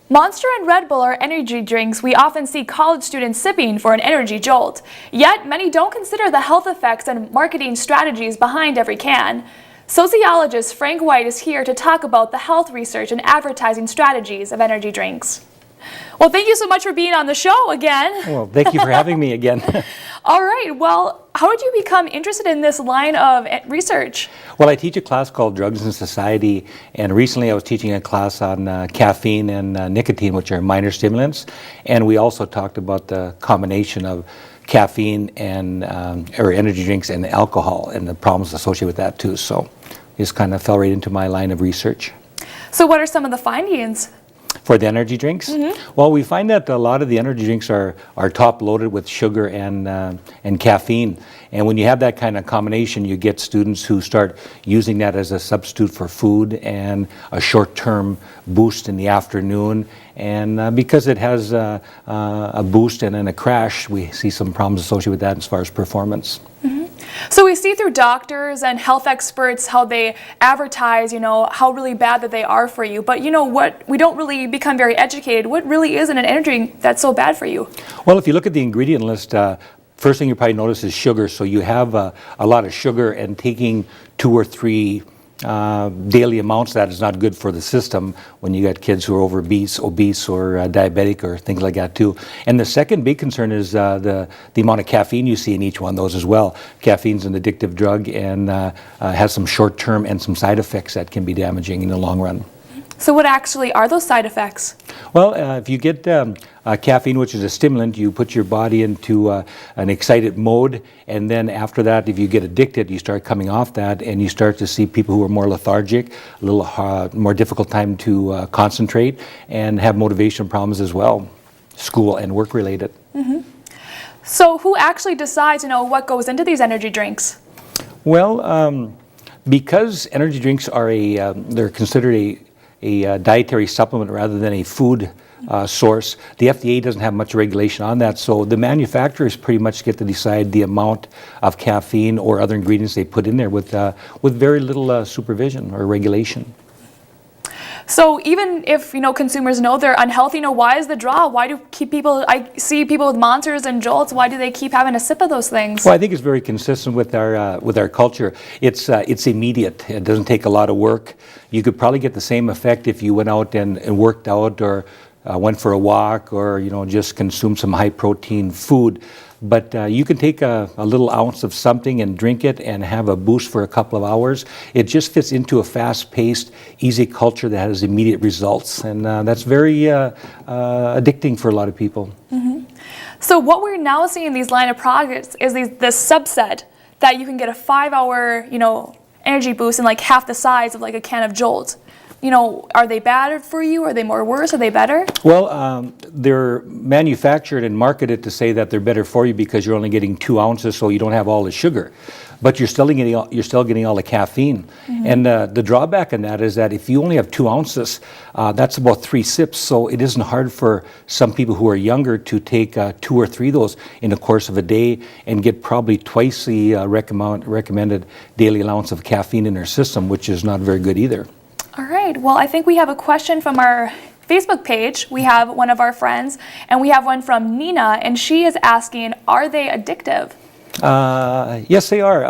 Monster and Red Bull are energy drinks we often see college students sipping for an energy jolt. Yet, many don't consider the health effects and marketing strategies behind every can. Sociologist Frank White is here to talk about the health research and advertising strategies of energy drinks. Well, thank you so much for being on the show again. Well, thank you for having me again. All right, well, how did you become interested in this line of research? Well, I teach a class called Drugs and Society, and recently I was teaching a class on caffeine and nicotine, which are minor stimulants, and we also talked about the combination of caffeine and or energy drinks and alcohol and the problems associated with that too. So it just kind of fell right into my line of research. So what are some of the findings? For the energy drinks? Well, we find that a lot of the energy drinks are top loaded with sugar and caffeine. And when you have that kind of combination, you get students who start using that as a substitute for food and a short-term boost in the afternoon. And because it has a boost and then a crash, we see some problems associated with that as far as performance. So we see through doctors and health experts how they advertise, how really bad that they are for you. But what, we don't really become very educated. What really is in an energy drink that's so bad for you? Well, if you look at the ingredient list, first thing you probably notice is sugar. So you have a lot of sugar, and taking 2 or 3 daily amounts, that is not good for the system when you got kids who are obese or diabetic or things like that too. And the second big concern is the amount of caffeine you see in each one of those as well. Caffeine's an addictive drug and has some short-term and some side effects that can be damaging in the long run. So what actually are those side effects? Well, if you get caffeine, which is a stimulant, you put your body into an excited mode, and then after that, if you get addicted, you start coming off that, and you start to see people who are more lethargic, a little more difficult time to concentrate, and have motivation problems as well, school and work related. So who actually decides, what goes into these energy drinks? Well, because energy drinks are they're considered a dietary supplement rather than a food source. The FDA doesn't have much regulation on that, so the manufacturers pretty much get to decide the amount of caffeine or other ingredients they put in there with very little supervision or regulation. So even if consumers know they're unhealthy, why is the draw? Why do I see people with Monsters and Jolts? Why do they keep having a sip of those things? Well, I think it's very consistent with our culture. It's immediate. It doesn't take a lot of work. You could probably get the same effect if you went out and worked out or went for a walk or just consumed some high protein food. But you can take a little ounce of something and drink it and have a boost for a couple of hours. It just fits into a fast-paced, easy culture that has immediate results. And that's very addicting for a lot of people. So what we're now seeing in these line of products is this subset that you can get a 5-hour, energy boost in like half the size of like a can of Jolt. Are they bad for you? Are they more worse? Are they better? Well, they're manufactured and marketed to say that they're better for you because you're only getting 2 ounces, so you don't have all the sugar. But you're still getting all the caffeine. And the drawback in that is that if you only have 2 ounces, that's about 3 sips. So it isn't hard for some people who are younger to take 2 or 3 of those in the course of a day and get probably twice the recommended daily allowance of caffeine in their system, which is not very good either. All right. Well, I think we have a question from our Facebook page. We have one of our friends, and we have one from Nina, and she is asking, are they addictive? Yes, they are.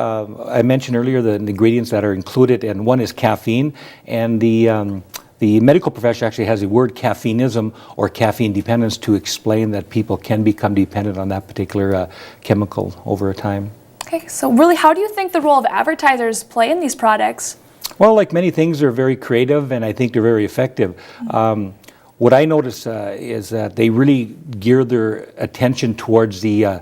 I mentioned earlier the ingredients that are included, and one is caffeine, and the medical profession actually has the word caffeineism or caffeine dependence to explain that people can become dependent on that particular chemical over time. Okay, so really, how do you think the role of advertisers play in these products? Well, like many things, they're very creative, and I think they're very effective. What I notice is that they really gear their attention towards the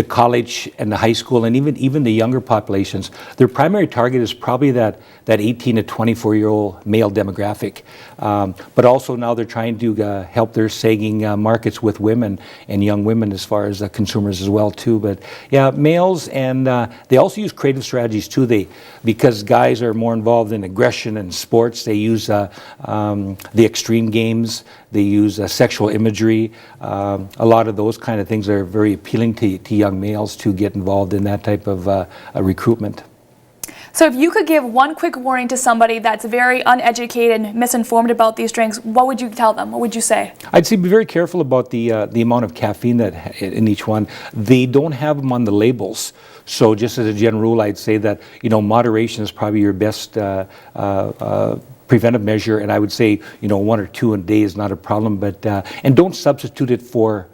college and the high school and even the younger populations. Their primary target is probably that 18 to 24-year-old male demographic. But also now they're trying to help their sagging markets with women and young women as far as consumers as well too. But yeah, males, and they also use creative strategies too. Because guys are more involved in aggression and sports, they use the extreme games. They use sexual imagery. A lot of those kind of things are very appealing to young males to get involved in that type of recruitment. So if you could give one quick warning to somebody that's very uneducated and misinformed about these drinks, what would you tell them? What would you say? I'd say be very careful about the amount of caffeine that in each one. They don't have them on the labels. So just as a general rule, I'd say that, moderation is probably your best preventive measure, and I would say, 1 or 2 a day is not a problem, but and don't substitute it for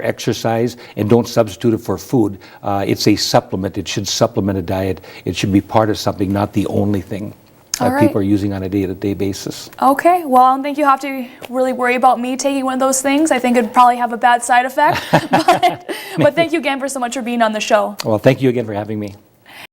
exercise, and don't substitute it for food. It's a supplement. It should supplement a diet. It should be part of something, not the only thing that people are using on a day-to-day basis. Okay, well, I don't think you have to really worry about me taking one of those things. I think it'd probably have a bad side effect, but thank you again for so much for being on the show. Well, thank you again for having me.